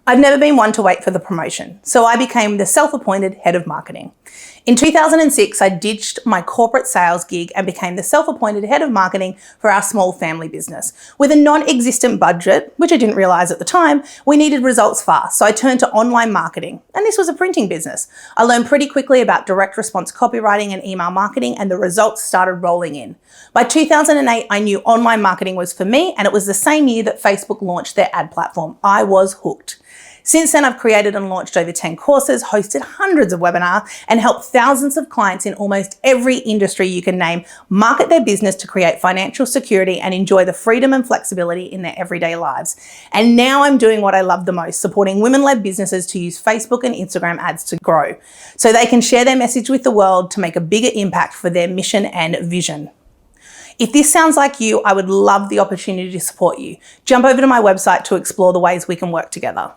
I've never been one to wait for the promotion, so I became the self-appointed head of marketing. In 2006, I ditched my corporate sales gig and became the self-appointed head of marketing for our small family business. With a non-existent budget, which I didn't realize at the time, we needed results fast, so I turned to online marketing, and this was a printing business. I learned pretty quickly about direct response copywriting and email marketing, and the results started rolling in. By 2008, I knew online marketing was for me, and it was the same year that Facebook launched their ad platform. I was hooked. Since then, I've created and launched over 10 courses, hosted hundreds of webinars, and helped thousands of clients in almost every industry you can name market their business to create financial security and enjoy the freedom and flexibility in their everyday lives. And now I'm doing what I love the most, supporting women-led businesses to use Facebook and Instagram ads to grow, so they can share their message with the world to make a bigger impact for their mission and vision. If this sounds like you, I would love the opportunity to support you. Jump over to my website to explore the ways we can work together.